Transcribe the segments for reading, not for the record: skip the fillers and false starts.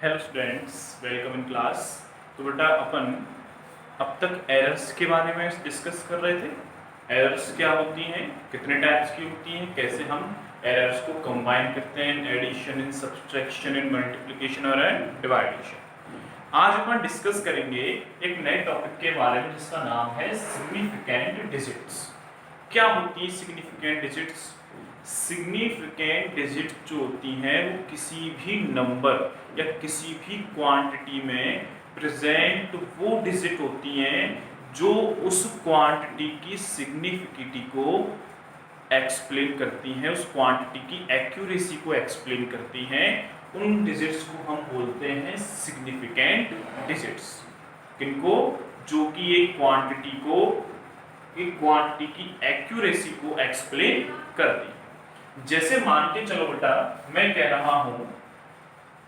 Hello students, welcome in class. तो बेटा अपन अब तक एरर्स के बारे में डिस्कस कर रहे थे। एरर्स क्या होती हैं, कितने टाइप्स की होती हैं, कैसे हम एरर्स को कंबाइन करते हैं, addition, in subtraction, in multiplication और इन डिवाइडेशन। आज अपन डिस्कस करेंगे एक नए टॉपिक के बारे में जिसका नाम है सिग्निफिकेंट डिजिट्स। क्या होती है सिग्निफिकेंट डिजिट्स? सिग्निफिकेंट डिजिट जो होती हैं वो किसी भी नंबर या किसी भी क्वांटिटी में प्रेजेंट वो डिजिट होती हैं जो उस क्वांटिटी की सिग्निफिकेटी को एक्सप्लेन करती हैं, उस क्वांटिटी की एक्यूरेसी को एक्सप्लेन करती हैं। उन डिजिट्स को हम बोलते हैं सिग्निफिकेंट डिजिट्स। किनको? जो कि एक क्वांटिटी की एक्यूरेसी को एक्सप्लेन करती है। जैसे मान के चलो बेटा, मैं कह रहा हूं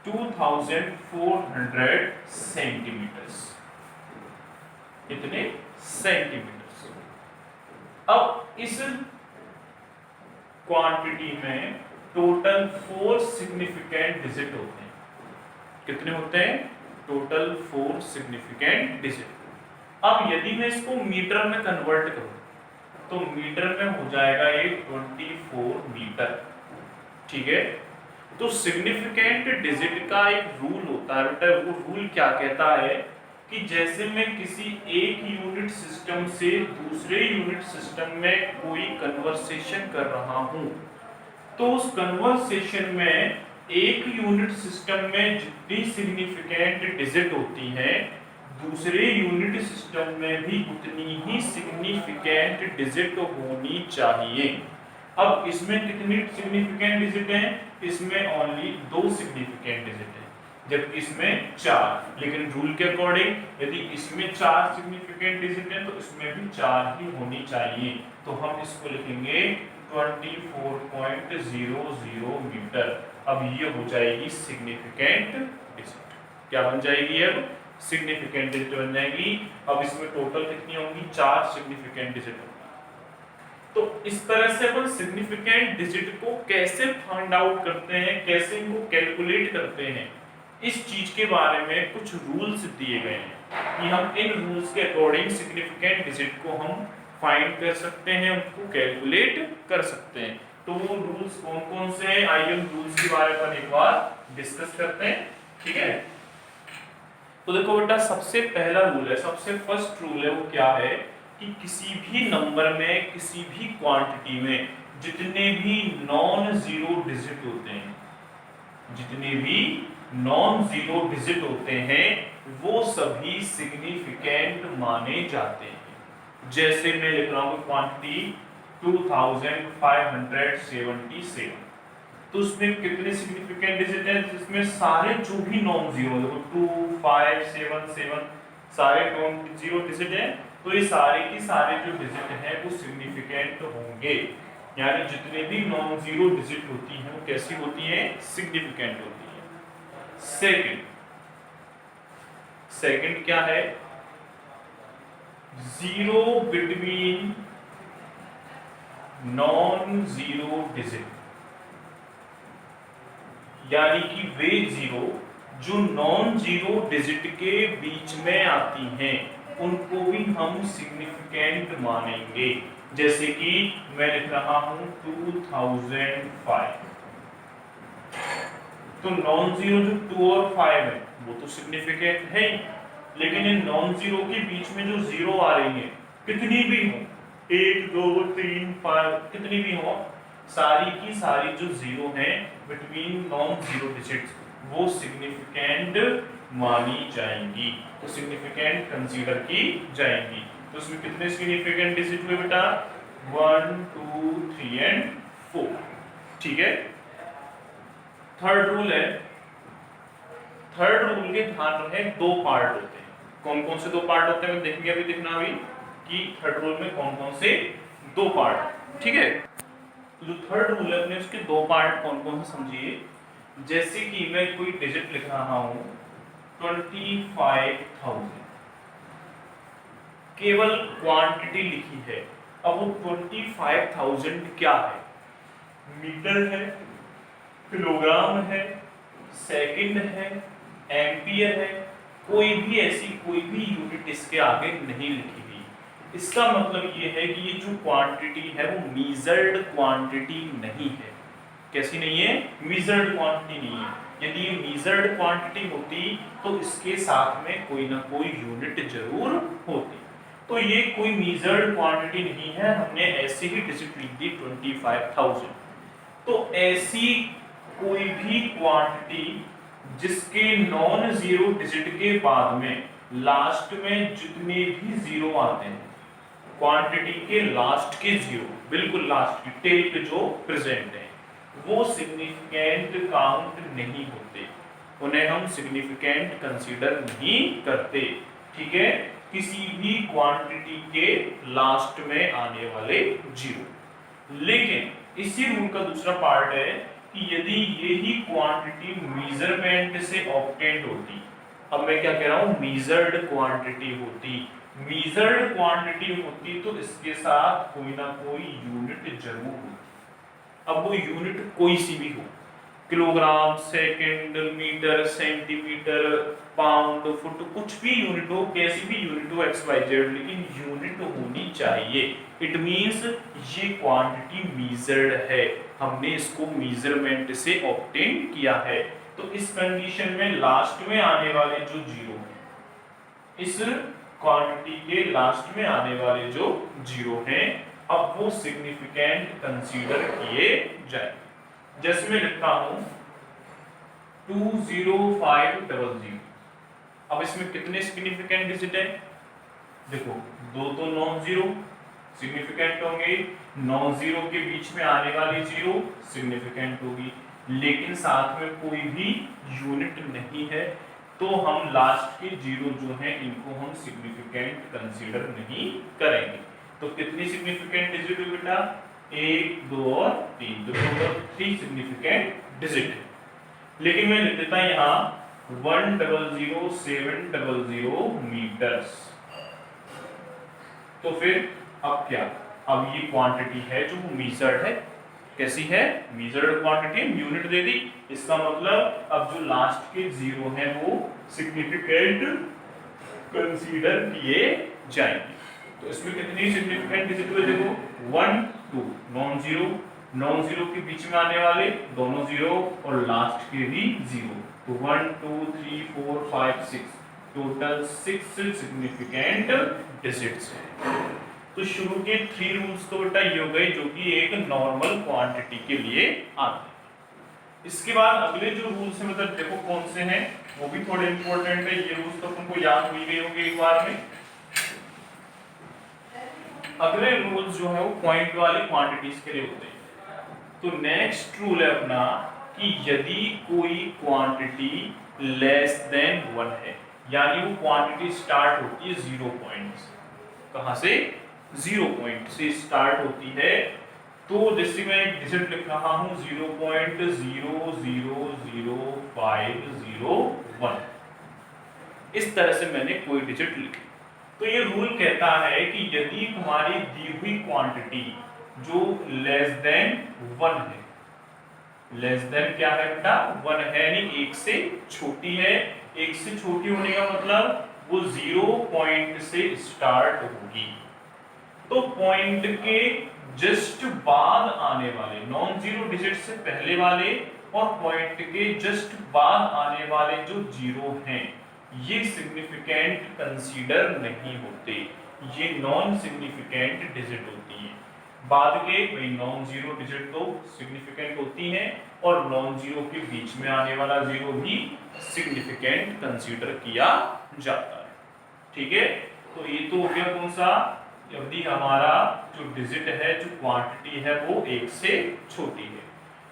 2400 सेंटीमीटर्स। कितने सेंटीमीटर्स? अब इस क्वांटिटी में टोटल 4 सिग्निफिकेंट डिजिट होते हैं। कितने होते हैं? Total 4 significant digit. अब यदि मैं इसको मीटर में कन्वर्ट करूं तो मीटर में हो जाएगा ये 24 मीटर। ठीक है। तो सिग्निफिकेंट डिजिट का एक रूल होता है बेटा। वो रूल क्या कहता है कि जैसे मैं किसी एक यूनिट सिस्टम से दूसरे यूनिट सिस्टम में कोई कन्वर्सेशन कर रहा हूं तो उस कन्वर्सेशन में एक यूनिट सिस्टम में जितनी सिग्निफिकेंट डिजिट होती हैं दूसरे यूनिट सिस्टम में भी उतनी ही सिग्निफिकेंट डिजिट होनी चाहिए। अब इसमें कितनी सिग्निफिकेंट डिजिट हैं? इसमें ओनली 2 सिग्निफिकेंट डिजिट हैं, जबकि इसमें 4। लेकिन रूल के अकॉर्डिंग यदि इसमें 4 सिग्निफिकेंट डिजिट हैं तो इसमें भी 4 ही होनी चाहिए। तो हम इसको लिखेंगे 24.00 मीटर। अब ये हो जाएगी सिग्निफिकेंट डिजिट। क्या बन जाएगी? अब सिग्निफिकेंट डिजिट बन जाएगी। अब इसमें टोटल कितनी होंगी? 4 सिग्निफिकेंट डिजिट होंगी। तो इस तरह से अपन सिग्निफिकेंट डिजिट को कैसे फाइंड आउट करते हैं, कैसे इनको कैलकुलेट करते हैं, इस चीज के बारे में कुछ रूल्स दिए गए हैं कि हम इन रूल्स के अकॉर्डिंग सिग्निफिकेंट डिजिट को हम फाइंड कर सकते हैं, उनको कैलकुलेट कर सकते हैं। तो वो रूल्स कौन कौन से हैं, आइए उन रूल्स के बारे में एक बार डिस्कस करते हैं। ठीक है। तो देखो बेटा, सबसे पहला रूल है, सबसे फर्स्ट रूल है वो क्या है कि किसी भी नंबर में, किसी भी क्वांटिटी में जितने भी नॉन जीरो डिजिट होते हैं, जितने भी नॉन जीरो डिजिट होते हैं वो सभी सिग्निफिकेंट माने जाते हैं। जैसे मैं लिख रहा हूं क्वांटिटी 2577, तो उसमें कितने सिग्निफिकेंट डिजिट हैं? जिसमें सारे जो भी नॉन जीरो, देखो 2, 5, 7, 7 सारे नॉन जीरो डिजिट हैं, तो ये सारे की सारे जो डिजिट हैं वो सिग्निफिकेंट होंगे। यानी जितने भी नॉन जीरो डिजिट होती हैं वो कैसी होती हैं? सिग्निफिकेंट होती हैं। सेकंड क्या है? Zero between non zero digit, यानी कि वे जीरो जो नॉन जीरो डिजिट के बीच में आती हैं उनको भी हम सिग्निफिकेंट मानेंगे। जैसे कि मैं लिख रहा हूं 2005, तो नॉन जीरो जो 2 और 5 है वो तो सिग्निफिकेंट है ही, लेकिन इन नॉन जीरो के बीच में जो जीरो आ रही है कितनी भी हो, 1, 2, 3, 5 कितनी भी हो, सारी की सारी जो जीरो हैं बिटवीन नॉन जीरो डिजिट्स वो सिग्निफिकेंट मानी जाएंगी, तो सिग्निफिकेंट कंसीडर की जाएंगी। तो इसमें कितने सिग्निफिकेंट डिजिट हुए बेटा? 1, 2, 3 एंड 4। ठीक है। थर्ड रूल है, थर्ड रूल के ध्यान रहे 2 पार्ट होते हैं। कौन कौन से 2 पार्ट होते हैं देखेंगे, अभी देखना अभी कि थर्ड रूल में कौन कौन से 2 पार्ट। ठीक है। तो जो थर्ड रूल है अपने उसके 2 पार्ट कौन कौन से समझिए। जैसे कि मैं कोई डिजिट लिख रहा हूं 25,000, केवल क्वांटिटी लिखी है। अब वो 25,000 क्या है? मीटर है, किलोग्राम है, सेकंड है, एम्पियर है, कोई भी यूनिट इसके आगे नहीं लिखी हुई। इसका मतलब ये है कि ये जो क्वांटिटी है वो मीजर्ड क्वांटिटी नहीं है। कैसी नहीं है? मीजर्ड क्वांटिटी नहीं है। यदि ये मीजर्ड क्वांटिटी होती तो इसके साथ में कोई ना कोई यूनिट जरूर होती। तो ये कोई मीजर्ड क्वांटिटी नहीं है, हमने ऐसे ही डिजिट लिख दी 25,000। तो ऐसी कोई भी क्वांटिटी जिसके नॉन जीरो डिजिट के बाद में लास्ट में जितने भी जीरो आते हैं, क्वांटिटी के लास्ट के जीरो, बिल्कुल लास्ट की टेल पे जो प्रेजेंट है, वो सिग्निफिकेंट काउंट नहीं होते, उन्हें हम सिग्निफिकेंट कंसीडर नहीं करते। ठीक है, किसी भी क्वांटिटी के लास्ट में आने वाले जीरो। लेकिन इसी रूल का दूसरा पार्ट है कि यदि यही क्वांटिटी मेजरमेंट से ऑब्टेन्ड होती, अब मैं क्या कह रहा हूं, मेजर्ड क्वांटिटी होती, मेजर्ड क्वांटिटी होती तो इसके साथ कोई ना कोई यूनिट जरूर होती। अब वो यूनिट कोई सी भी हो, kilogram, second, metre, centimetre, pound, foot, कुछ भी यूनिट हो, कैसी भी यूनिट हो, एक्स वाई जेड, लेकिन यूनिट होनी चाहिए। इट मींस ये क्वांटिटी मेजर्ड है, हमने इसको मेजरमेंट से ऑब्टेन किया है। तो इस कंडीशन में लास्ट में आने वाले जो जीरो हैं, इस क्वांटिटी के लास्ट में आने वाले जो जीरो हैं, अब वो सिग्निफिकेंट कंसीडर किए जाएंगे। जैसे मैं लिखता हूं 20500। अब इसमें कितने सिग्निफिकेंट डिजिट है? देखो, दो तो नॉन जीरो सिग्निफिकेंट होंगे, नॉन जीरो के बीच में आने वाली जीरो सिग्निफिकेंट होगी, लेकिन साथ में कोई भी यूनिट नहीं है, तो हम लास्ट के जीरो जो हैं इनको हम सिग्निफिकेंट कंसीडर नहीं करेंगे। तो कितनी सिग्निफिकेंट डिजिट है बेटा? 1, 2 और 3, तो टोटल 3 सिग्निफिकेंट डिजिट है। लेकिन मैं लिख देता यहाँ 1000700 मीटर्स। तो फिर अब क्या, अब ये क्वांटिटी है जो मेजर्ड है। कैसी है? मेजर्ड क्वांटिटी, यूनिट दे दी, इसका मतलब अब जो लास्ट के जीरो हैं वो सिग्निफिकेंट कंसीडर किए जाएंगे। तो इसमें कितनी सिग्निफिकेंट डिजिट हुए? देखो 1, 2, नॉन जीरो, नॉन जीरो के बीच में आने वाले दोनों जीरो और लास्ट के भी जीरो, तो 1, 2, 3, 4, 5, 6, टोटल 6 सिग्निफिकेंट डिजिट्स हैं। तो शुरू के 3 रूल्स तो बेटा ये हो गए जो कि एक नॉर्मल क्वांटिटी के लिए आते हैं। इसके बाद अगले जो रूल्स हैं, मतलब देखो कौन से हैं, वो भी थोड़े इंपॉर्टेंट है। ये रूल्स तो तुमको याद हो गए होंगे एक बार में। अगले रूल्स जो है वो पॉइंट वाली क्वांटिटीज के लिए होते हैं। तो नेक्स्ट रूल है अपना कि यदि कोई क्वांटिटी लेस देन 1 है, यानी वो क्वांटिटी स्टार्ट होती है 0 पॉइंट से। कहां से? 0 पॉइंट से स्टार्ट होती है। तो जैसे मैं डिजिट लिख रहा हूं 0.0000501, इस तरह से मैंने कोई डिजिट लिखी। तो ये रूल कहता है कि यदि तुम्हारी दी हुई क्वांटिटी जो लेस देन 1 है, लेस देन क्या है बेटा? 1 है, यानी 1 से छोटी है। 1 से छोटी होने का मतलब वो 0 पॉइंट से स्टार्ट होगी। तो पॉइंट के जस्ट बाद आने वाले, नॉन जीरो डिजिट से पहले वाले और पॉइंट के जस्ट बाद आने वाले जो जीरो हैं, ये सिग्निफिकेंट कंसीडर नहीं होते, ये नॉन सिग्निफिकेंट डिजिट होती हैं। बाद के भाई नॉन जीरो डिजिट तो सिग्निफिकेंट होती हैं और नॉन जीरो के बीच में आने वाला जीरो भी सिग्निफिकेंट कंसीडर किया जाता है। ठीक है, तो ये तो हो गया कौन सा? यदि हमारा जो डिजिट है, जो क्वांटिटी है वो 1 से छोटी है।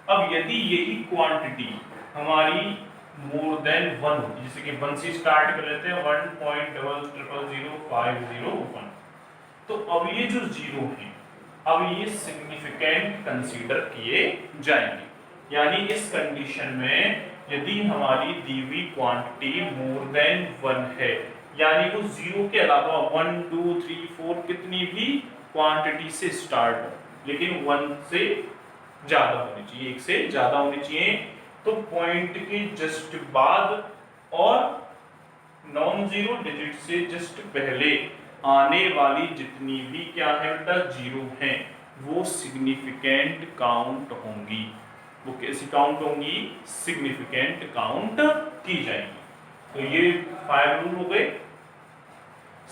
अब यदि यही क्वांटिटी हमारी मोर देन 1 होती, जैसे कि 1 से स्टार्ट कर लेते हैं 1.000501, तो अब ये जो जीरो है, अब ये सिग्निफिकेंट कंसीडर किए जाएंगे। यानी इस कंडीशन में यदि हमारी दी हुई क्वांटिटी मोर देन 1 है, यानी वो जीरो के अलावा 1, 2, 3, 4 कितनी भी क्वांटिटी से स्टार्ट हो, लेकिन 1 से ज्यादा होनी चाहिए, 1 से ज्यादा होनी चाहिए। तो पॉइंट के जस्ट बाद और नॉन जीरो डिजिट से जस्ट पहले आने वाली जितनी भी क्या है बेटा जीरो हैं वो सिग्निफिकेंट काउंट होंगी। वो कैसी काउंट होंगी? सिग्निफिकेंट काउंट की जाएंगी। तो ये 5 रूल हो गए।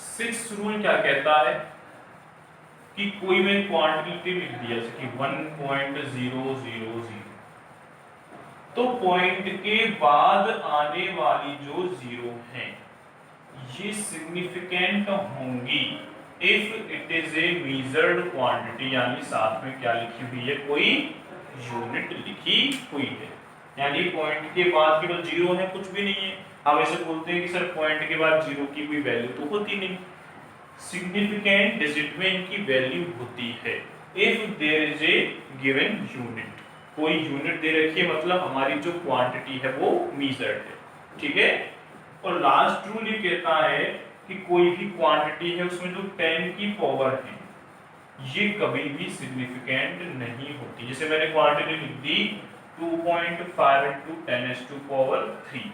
6 रूल क्या कहता है कि कोई मैं क्वांटिटी लिख दिया जैसे कि 1.000, तो पॉइंट के बाद आने वाली जो जीरो हैं ये सिग्निफिकेंट होंगी if it is a measured quantity, यानी साथ में क्या लिखी हुई है? कोई यूनिट लिखी हुई है। यानी पॉइंट के बाद केवल जीरो है, कुछ भी नहीं है। हम ऐसे बोलते हैं कि सर पॉइंट के बाद जीरो की कोई वैल्यू तो होती नहीं। सिग्निफिकेंट डिजिट में इनकी वैल्यू होती है if there is a given unit. कोई यूनिट दे रखी है, मतलब हमारी जो क्वांटिटी है वो मेजर्ड है, ठीक है। और लास्ट रूल ये कहता है कि कोई भी क्वांटिटी है उसमें जो 10 की पावर है ये कभी भी सिग्निफिकेंट नहीं होती। जैसे मैंने क्वांटिटी लिख दी 2.5 into 10⁻³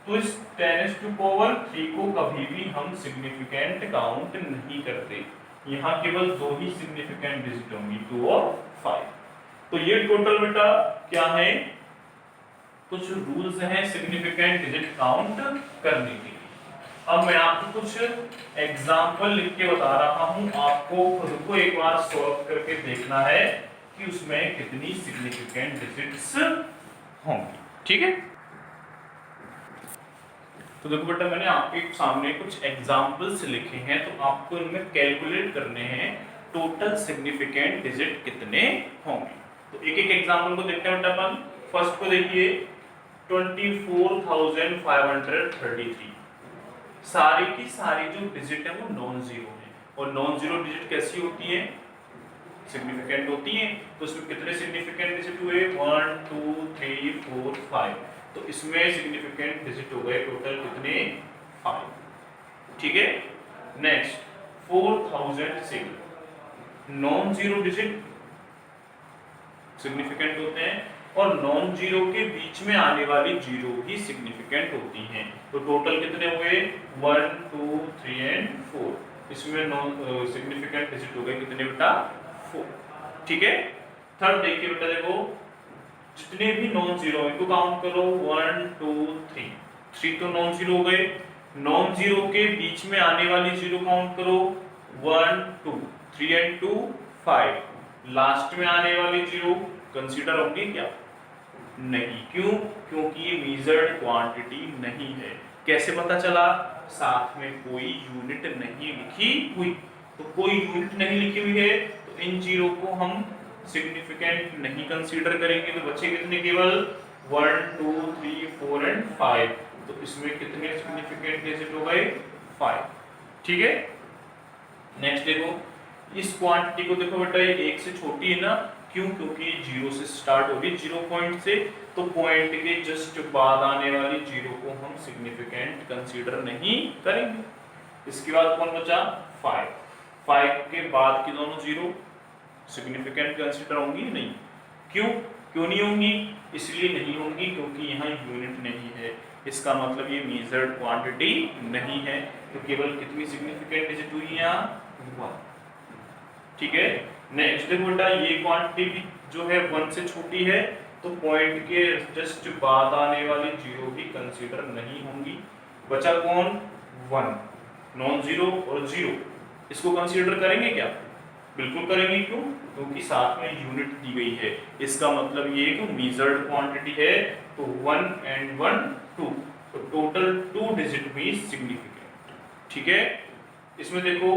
तो इस 10⁻³ को कभी भी हम सिग्निफिकेंट काउंट नहीं करते। यहाँ केवल दो ही सिग्निफिकेंट डिजिट होंगी, 2 और 5। तो ये टोटल बेटा क्या है? कुछ रूल्स हैं सिग्निफिकेंट डिजिट काउंट करने के लिए। अब मैं आपको कुछ एग्जांपल लिख के बता रहा हूं, आपको खुद को एक बार सॉल्व करके देखना है कि उसमें कितनी सिग्निफिकेंट डिजिट्स होंगी, ठीक है। तो देखो बेटा मैंने आपके सामने कुछ एग्जांपल्स लिखे हैं, तो आपको इनमें कैलकुलेट करने हैं टोटल सिग्निफिकेंट डिजिट कितने होंगे। तो एक एक एग्जांपल को देखते हैं बेटा अपन। फर्स्ट को देखिए 24,533। सारी की सारी जो डिजिट है वो नॉन जीरो है, और नॉन जीरो डिजिट कैसी होती है? सिग्निफिकेंट होती है। तो इसमें कितने सिग्निफिकेंट डिजिट हुए? 1 2 3 4 5। तो इसमें सिग्निफिकेंट डिजिट हो गए टोटल कितने? 5, ठीक है। Next 4006। Non zero digit significant होते हैं, और नॉन जीरो के बीच में आने वाली जीरो ही सिग्निफिकेंट होती हैं। तो टोटल कितने हुए? 1 2 3 एंड 4। इसमें नॉन सिग्निफिकेंट डिजिट हो गए कितने बेटा? 4, ठीक है। थर्ड देखिए बेटा, देखो जितने भी नॉन जीरो इनको काउंट करो 1 2 3। 3 तो नॉन जीरो हो गए। नॉन जीरो के बीच में आने वाली जीरो काउंट करो 1 2 3 एंड 2 5। लास्ट में आने वाली जीरो कंसीडर होंगी क्या? नहीं। क्यों? क्योंकि ये मेजर्ड क्वांटिटी नहीं है। कैसे पता चला? साथ में कोई यूनिट नहीं लिखी हुई। तो कोई यूनिट नहीं लिखी हुई है तो इन जीरो को हम सिग्निफिकेंट नहीं कंसीडर करेंगे। तो बचे कितने? केवल 1 2 3 4 एंड 5। तो इसमें कितने सिग्निफिकेंट डिजिट हो गए? 5, ठीक है। नेक्स्ट देखो इस क्वांटिटी को, देखो बेटा ये 1 से छोटी है ना। क्यों? क्योंकि जीरो से स्टार्ट होगी, 0 पॉइंट से। तो पॉइंट के जस्ट बाद आने वाली जीरो को हम सिग्निफिकेंट कंसीडर नहीं करेंगे। इसके बाद कौन बचा? 5। 5 के बाद की दोनों जीरो सिग्निफिकेंट कंसीडर होंगी? नहीं। क्यों? क्यों नहीं होंगी? इसलिए नहीं होंगी क्योंकि यहाँ यूनिट नहीं है। इसका मतलब ये मेजर्ड क्वांटिटी नहीं है। तो केवल कितनी सिग्निफिकेंट डिजिट हुई है यहाँ? 1, ठीक है। नेक्स्ट देखो बेटा ये क्वांटिटी भी जो है 1 से छोटी है, तो पॉइंट के जस्ट बाद आने वाली जीरो भी कंसीडर नहीं होंगी। बचा कौन? 1, नॉन जीरो और जीरो। इसको कंसीडर करेंगे क्या? बिल्कुल करेंगे। क्यों? क्योंकि साथ में यूनिट दी गई है। इसका मतलब ये कि मेजर्ड क्वांटिटी है। तो 1 एंड 1 2, तो टोटल 2 डिजिट भी सिग्निफिकेंट, ठीक है। इसमें देखो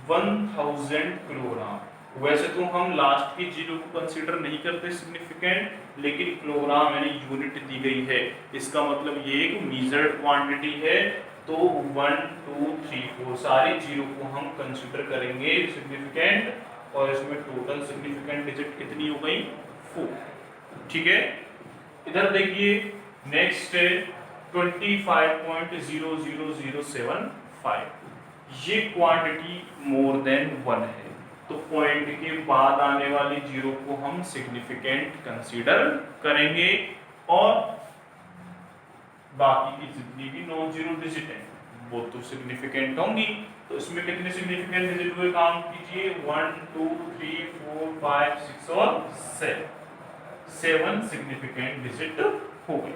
1000 किलोग्राम। वैसे तो हम लास्ट की जीरो को कंसीडर नहीं करते सिग्निफिकेंट, लेकिन किलोग्राम यानी यूनिट दी गई है। इसका मतलब ये एक मेजर्ड क्वांटिटी है। तो 1 2 3 4 सारी जीरो को हम कंसीडर करेंगे सिग्निफिकेंट, और इसमें टोटल सिग्निफिकेंट डिजिट कितनी हो गई? 4, ठीक है। इधर देखिए नेक्स्ट है 25.00075। ये क्वांटिटी मोर देन 1 है। तो पॉइंट के बाद आने वाली जीरो को हम सिग्निफिकेंट कंसीडर करेंगे, और बाकी की जितनी भी नॉन जीरो डिजिट है वो तो सिग्निफिकेंट होंगी। तो इसमें कितने सिग्निफिकेंट डिजिट हुए काउंट कीजिए, 1 2 3 4 5 6 और 7 सिग्निफिकेंट डिजिट हो गए।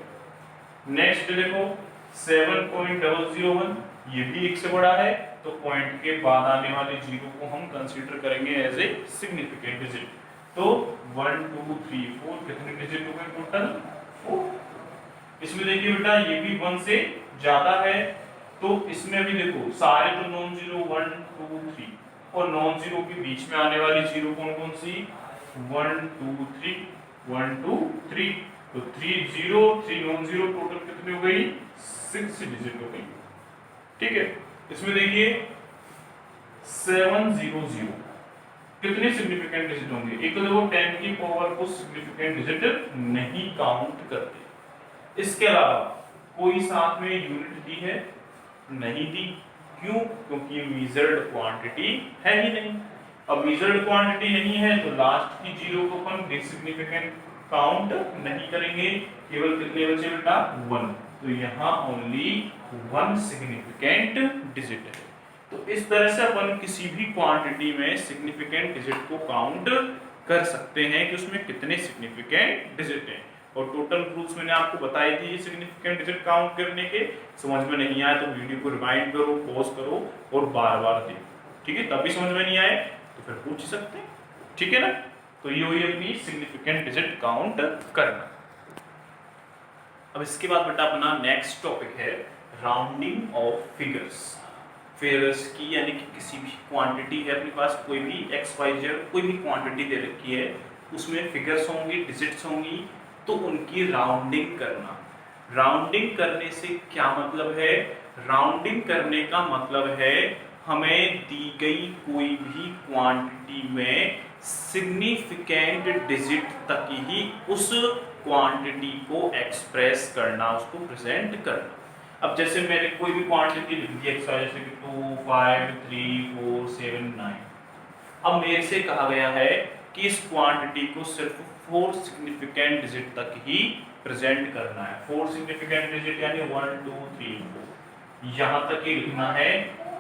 नेक्स्ट देखो 7.001, ये भी एक से बड़ा है, तो पॉइंट के बाद आने वाले जीरो को हम कंसीडर करेंगे एज ए सिग्निफिकेंट डिजिट। तो 1 2 3 4 कितने डिजिट हो गए टोटल 4। इसमें देखिए बेटा ये भी 1 से ज्यादा है, तो इसमें भी देखो सारे जो नॉन जीरो 1 2 3 और नॉन जीरो के बीच में आने वाली जीरो कौन कौन सी, 1 2 3 1 2 3, तो 3 0 3 नॉन जीरो, टोटल कितनी हो गई 6 डिजिट हो गई। ठीक है, इसमें देखिए 700 कितने सिग्निफिकेंट डिजिट होंगे, एक तो देखो 10 की पावर को सिग्निफिकेंट डिजिट नहीं काउंट करते। इसके अलावा कोई साथ में यूनिट दी है, नहीं दी, क्यों, क्योंकि ये मेजर्ड क्वांटिटी है ही नहीं। अब मेजर्ड क्वांटिटी नहीं है तो लास्ट की जीरो को अपन डिसिग्निफिकेंट काउंट नहीं करेंगे, केवल कितने बचे बेटा 1, तो यहाँ ओनली 1 सिग्निफिकेंट डिजिट है। तो इस तरह से अपन किसी भी क्वांटिटी में सिग्निफिकेंट डिजिट को काउंट कर सकते हैं कि उसमें कितने सिग्निफिकेंट डिजिट हैं। और टोटल रूल्स मैंने आपको बताई थी सिग्निफिकेंट डिजिट काउंट करने के। समझ में नहीं आया तो वीडियो को रिवाइंड करो, पॉज करो और बार-बार देखो, ठीक है, तभी समझ में नहीं आए तो फिर पूछ सकते हैं, ठीक है ना। तो ये हुई अपनी सिग्निफिकेंट डिजिट काउंट करना। अब इसके बाद बेटा अपना नेक्स्ट टॉपिक है राउंडिंग ऑफ फिगर्स। फिगर्स की यानी कि किसी भी क्वांटिटी है अपने पास, कोई भी एक्स वाई जेड कोई भी क्वांटिटी दे रखी है, उसमें फिगर्स होंगी, डिजिट्स होंगी, तो उनकी राउंडिंग करना। राउंडिंग करने से क्या मतलब है, राउंडिंग करने का मतलब है हमें दी गई कोई भी क्वांटिटी में सिग्निफिकेंट डिजिट तक ही उस क्वांटिटी को एक्सप्रेस करना, उसको प्रेजेंट करना। अब जैसे मैंने कोई भी क्वांटिटी लिख दी एक्स वाई, जैसे कि 2 5 3 4 7 9। अब मेरे से कहा गया है कि इस क्वांटिटी को सिर्फ 4 सिग्निफिकेंट डिजिट तक ही प्रेजेंट करना है। 4 सिग्निफिकेंट डिजिट यानी 1 2 3 4 यहां तक ही लिखना है,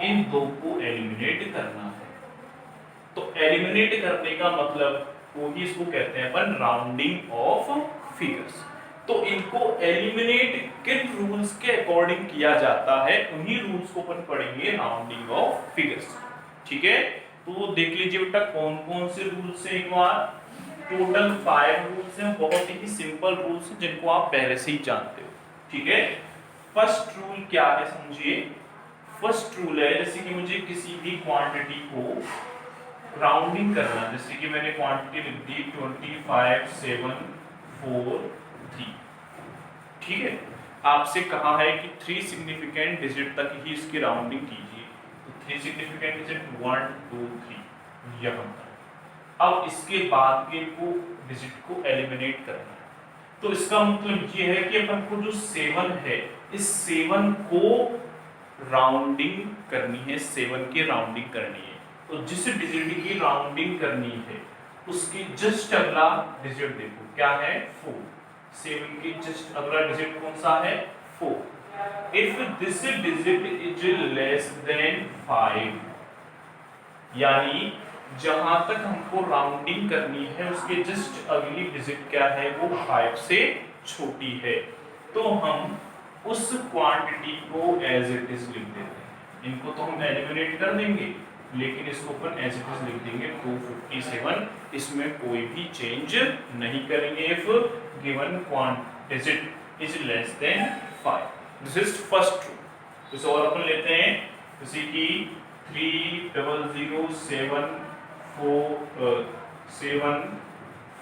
इन दो को एलिमिनेट करना है। तो एलिमिनेट करने का मतलब वो ही इसको कहते हैं अपन राउंडिंग ऑफ फिगर्स। तो इनको एलिमिनेट किन रूल्स के अकॉर्डिंग किया जाता है, उन्हीं रूल्स को अपन पढ़ेंगे राउंडिंग ऑफ फिगर्स, ठीक है। तो देख लीजिए बेटा कौन कौन से रूल्स हैं, एक बार टोटल 5 रूल्स हैं, बहुत ही सिंपल रूल्स हैं जिनको आप पहले से ही जानते हो, ठीक है। फर्स्ट रूल क्या है समझिए। फर्स्ट रूल है जैसे कि मुझे किसी भी क्वांटिटी को राउंडिंग करना, जैसे कि मैंने क्वांटिटी लिख दी 25 7 4 3, ठीक है। आपसे कहा है कि 3 सिग्निफिकेंट डिजिट तक ही इसकी राउंडिंग कीजिए, तो 3 सिग्निफिकेंट डिजिट 1 2 3 यहाँ पर। अब इसके बाद के को डिजिट को एलिमिनेट करना है, तो इसका मतलब ये है कि अपन को जो 7 है, इस 7 को राउंडिंग करनी है, 7 की राउंडिंग करनी है। तो जिस डिजिट की राउंडिंग करनी है उसकी जस्ट अगला डिजिट देखो क्या है 4। 7 की जस्ट अगला डिजिट कौन सा है 4। If this digit is less than 5, यानी जहां तक हमको राउंडिंग करनी है उसके जस्ट अगली डिजिट क्या है वो 5 से छोटी है, तो हम उस क्वांटिटी को एज इट इज लिख देते हैं। इनको तो हम एलिमिनेट कर देंगे, लेकिन इसको अपन एज इट इज लिख देंगे 257, इसमें कोई भी चेंज नहीं करेंगे if given digit is less than 5। This is first rule. इसे और अपन लेते हैं जैसे कि 30007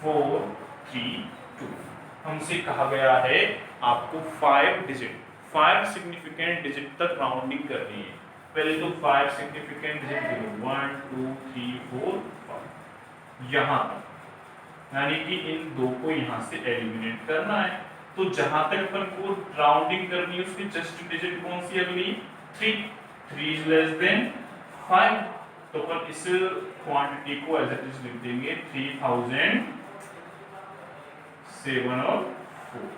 4 3 2। हमसे कहा गया है आपको 5 डिजिट 5 सिग्निफिकेंट डिजिट तक राउंडिंग करनी है। पहले तो 5 सिग्निफिकेंट डिजिट देखो 1 2 3 4 5 यहाँ तक, यानी कि इन दो को यहाँ से एलिमिनेट करना है। तो जहां तक अपन को राउंडिंग करनी है उसकी जस्ट डिजिट कौन सी अगली 3 इज लेस देन 5, तो अपन इस क्वांटिटी को एज इट इज लिख देंगे 3007 और 4।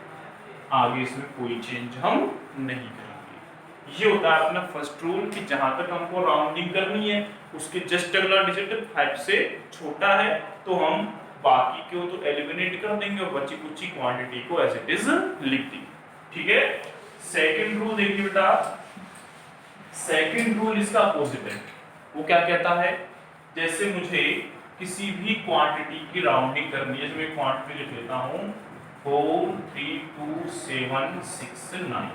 आगे इसमें कोई चेंज हम नहीं करेंगे। ये होता है अपना फर्स्ट रूल कि जहां तक हमको राउंडिंग करनी है उसके जस्ट अगला डिजिट 5 से छोटा है तो हम बाकी को तो एलिमिनेट कर देंगे और बची कुछ क्वांटिटी को एज इट इज लिख देंगे। ठीक है, सेकंड रूल देखिए बेटा, सेकंड रूल इसका अपोजिट है। वो क्या कहता है, जैसे मुझे किसी भी क्वांटिटी की राउंडिंग करनी है, मैं क्वांटिटी लिख लेता हूं 4 3 2 7 6 9।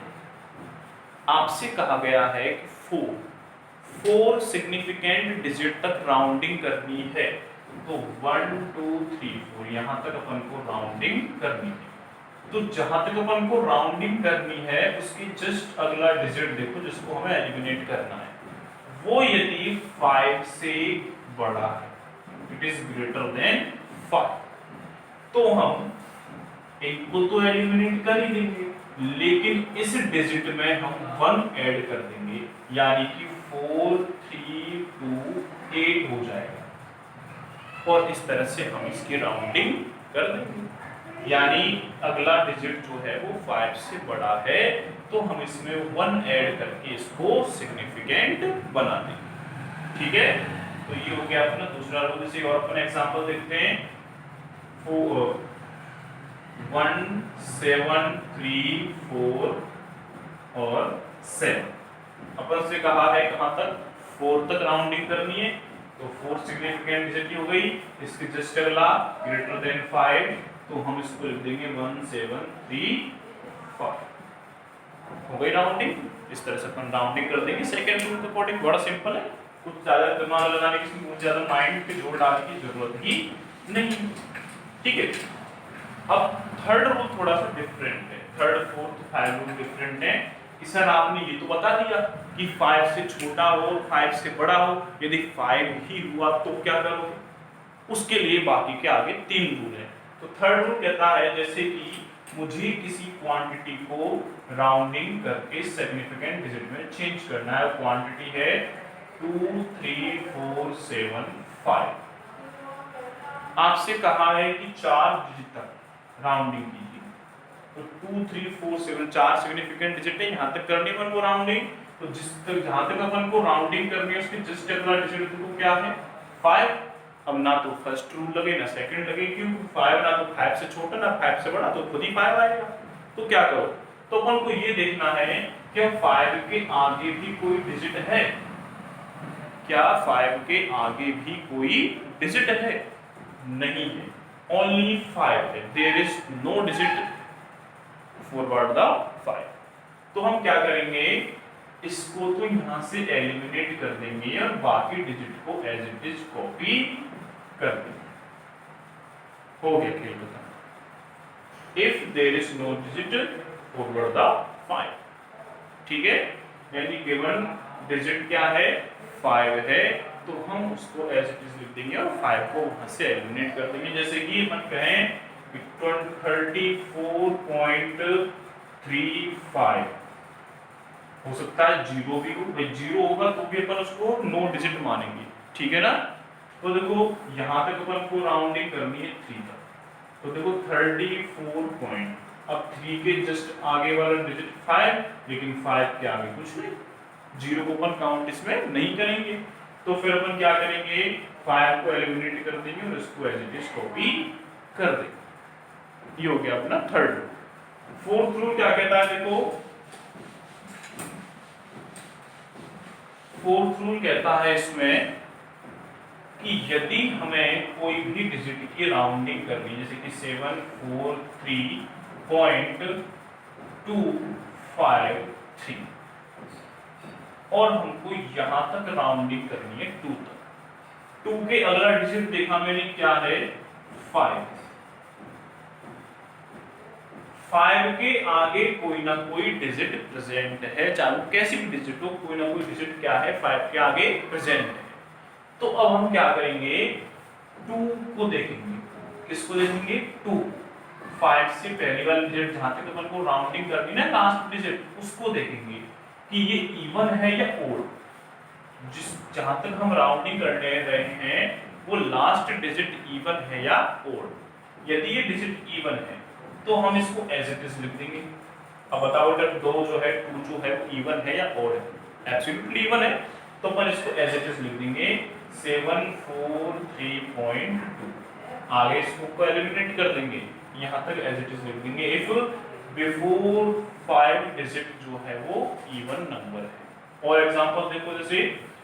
आपसे कहा गया है कि 4 सिग्निफिकेंट डिजिट तक राउंडिंग करनी है, तो 1 2 3 4 यहां तक अपन को राउंडिंग करनी है। तो जहां तक अपन को राउंडिंग करनी है उसकी जस्ट अगला डिजिट देखो जिसको हमें एलिमिनेट करना है, वो यदि 5 से बड़ा है, इट इज ग्रेटर देन 5, तो हम इनको तो एलिमिनेट कर ही देंगे, लेकिन इस डिजिट में हम 1 ऐड कर देंगे, यानी कि 4 3 2 8 हो जाएगा, और इस तरह से हम इसकी राउंडिंग कर देंगे। यानी अगला डिजिट जो है वो 5 से बड़ा है तो हम इसमें 1 ऐड करके इसको सिग्निफिकेंट बना देंगे। ठीक है, तो ये हो गया अपना दूसरा रूल। इसे और अपन एग्जांपल देखते हैं। 1 7 3 4 और 7 अपन से कहा है कहां तक, 4 तक राउंडिंग करनी है, तो 4 सिग्निफिकेंट डिजिट हो गई, इसके जस्ट अगला ग्रेटर देन 5, तो हम इसको लिख देंगे 1 7 3 5, हो गई राउंडिंग। इस तरह से अपन राउंडिंग कर देंगे सेकंड रूल के अकॉर्डिंग। बड़ा सिंपल है, कुछ ज्यादा दिमाग लगाने की, कुछ ज्यादा माइंड पे जोर डालने की जरूरत ही नहीं। ठीक है, अब थर्ड रूल थोड़ा सा डिफरेंट है। थर्ड फोर्थ 5 रूल डिफरेंट है कि सर आपने ये तो बता दिया कि 5 से छोटा हो 5 से बड़ा हो, यदि 5 ही हुआ तो क्या करोगे, उसके लिए बाकी के आगे 3 रूल है। तो थर्ड रूल कहता है जैसे कि मुझे किसी क्वांटिटी को राउंडिंग करके सिग्निफिकेंट डिजिट में चेंज करना है, क्वांटिटी है 2 3 4 7 5। आपसे कहा है कि 4 डिजिट तक राउंडिंग कीजिए, तो 2 3 4 7 4 सिग्निफिकेंट डिजिट है, यहां तक करनी है अपन को राउंडिंग, तो जिस तक जहां तक अपन को राउंडिंग करनी है उसके जस्ट अगला डिजिट तो क्या है 5। अब ना तो फर्स्ट रूल लगे ना सेकंड लगे, क्योंकि 5 ना तो 5 से छोटा ना 5 से बड़ा, तो खुद ही 5 आएगा। तो क्या करो, तो अपन को ये देखना है कि 5 के आगे भी कोई डिजिट है, क्या 5 के आगे भी कोई डिजिट है, नहीं है, ओनली 5 है, there is no digit forward the 5। तो हम क्या करेंगे, इसको तो यहां से एलिमिनेट कर देंगे और बाकी डिजिट को एज इट इज कॉपी कर देंगे। हो गया खेल खत्म। If there is no digit forward the 5, ठीक है, यानी गिवन डिजिट क्या है 5 है, तो हम उसको एज इट इज लिख देंगे और 5 को वहां से एलिमिनेट कर देंगे। जैसे कि अपन कहें 34.35 हो सकता है 0 भी हो, 0 होगा तो भी अपन उसको नो डिजिट मानेंगे, ठीक है ना। तो देखो यहां तक अपन को राउंडिंग करनी है 3 तक, तो देखो 34 पॉइंट, अब 3 के जस्ट आगे वाला डिजिट 5, लेकिन 5 के आगे कुछ नहीं, 0 को अपन काउंट इसमें नहीं करेंगे, तो फिर अपन क्या करेंगे 5 को एलिमिनेट कर देंगे और इसको एज इट इज कॉपी कर देंगे। ये हो गया अपना थर्ड रूल। फोर्थ रूल क्या कहता है, देखो फोर्थ रूल कहता है इसमें कि यदि हमें कोई भी डिजिट की राउंडिंग करनी है, जैसे कि 743.253 और हमको यहां तक राउंडिंग करनी है 2 तक, 2 के अगला डिजिट देखा मैंने क्या है 5, 5 के आगे कोई ना कोई डिजिट प्रेजेंट है, चाहे वो कैसी भी डिजिट हो, कोई ना कोई डिजिट क्या है 5 के आगे प्रेजेंट है। तो अब हम क्या करेंगे 2 को देखेंगे, किसको देखेंगे 2, 5 से पहले वाला डिजिट जहां तक अपन को राउंडिंग करनी है ना लास्ट डिजिट, उसको देखेंगे कि ये इवन है या ओड। जिस जहां तक हम राउंडिंग करने रहे हैं वो लास्ट डिजिट इवन है या ओड। यदि ये डिजिट इवन है तो हम इसको एज इट इज लिख देंगे। अब बताओ बेटा 2 जो है 2 जो है इवन है या ऑड है? एब्सोल्युटली इवन है, तो अपन इसको एज इट इज लिख देंगे 743.2। आगे इसको को एलिमिनेट कर देंगे, यहां तक एज इट इज लिख देंगे इफ बिफोर 5 डिजिट जो है वो इवन नंबर है। और एग्जांपल देखो, जैसे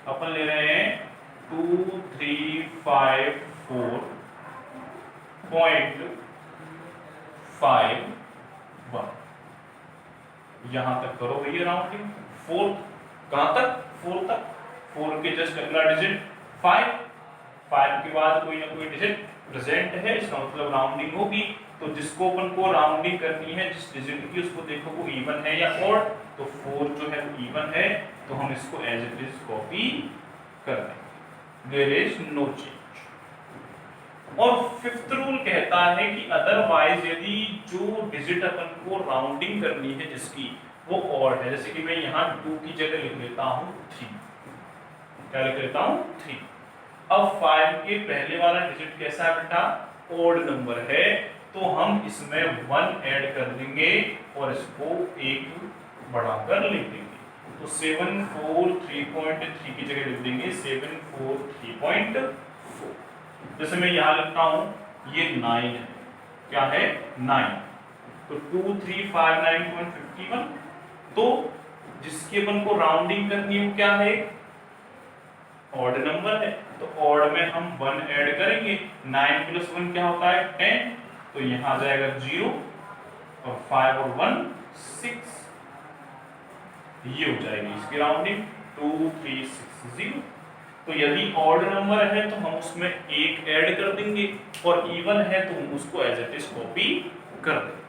अपन ले रहे हैं 2354.51, यहां तक करो भैया राउंडिंग। 4 कहां तक? 4 तक। 4 के जस्ट अगला डिजिट 5, 5 के बाद कोई ना कोई डिजिट प्रेजेंट है, इसका मतलब राउंडिंग होगी। तो जिसको अपन को राउंडिंग करनी है, जिस डिजिट की, उसको देखो वो इवन है या ऑड। तो 4 जो है वो इवन है, तो हम इसको एज इट इज कॉपी कर देंगे, देयर इज नो चेंज। और फिफ्थ रूल कहता है कि अदरवाइज यदि जो डिजिट अपन को राउंडिंग करनी है जिसकी, वो ऑड है, जैसे कि मैं यहाँ 2 की जगह लिख लेता हूँ 3, क्या लिख लेता हूँ 3। अब 5 के पहले वाला डिजिट कैसा है बेटा? ऑड नंबर है, तो हम इसमें 1 ऐड कर देंगे और इसको 1 बढ़ाकर लिख देंगे। तो 743.3 की जगह लिख देंगे 743.4। जैसे मैं यहाँ लिखता हूँ, ये 9 है, क्या है 9, तो 2359.51। तो जिसकी अपन को राउंडिंग करनी है वो क्या है? ऑड नंबर है, तो ऑड में हम 1 ऐड करेंगे। 9 + 1 क्या होता है 10, तो यहाँ आ जाएगा 0 और 5 और 1 6, ये हो जाएगी इसकी राउंडिंग 2360। तो यदि ऑड नंबर है तो हम उसमें 1 ऐड कर देंगे, और इवन है तो हम उसको एज इट इज कॉपी कर देंगे।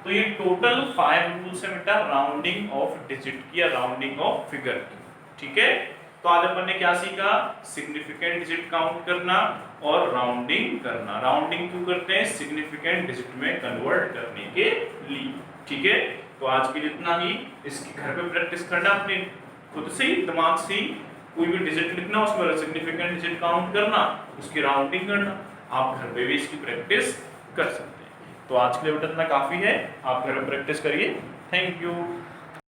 तो ये टोटल 5 रूल्स है बेटा राउंडिंग ऑफ डिजिट की या राउंडिंग ऑफ फिगर की, ठीक है। तो आज अपन ने क्या सीखा? सिग्निफिकेंट डिजिट काउंट करना और राउंडिंग करना। राउंडिंग क्यों करते हैं? सिग्निफिकेंट डिजिट में कन्वर्ट करने के लिए, ठीक है। तो आज के लिए इतना ही। इसकी घर पे प्रैक्टिस करना, अपने खुद से ही दिमाग से ही कोई भी डिजिट लिखना, उसमें सिग्निफिकेंट डिजिट काउंट करना, उसकी राउंडिंग करना। आप घर पे भी इसकी प्रैक्टिस कर सकते हैं। तो आज के लिए बेटा इतना काफी है, आप घर में प्रैक्टिस करिए। Thank you.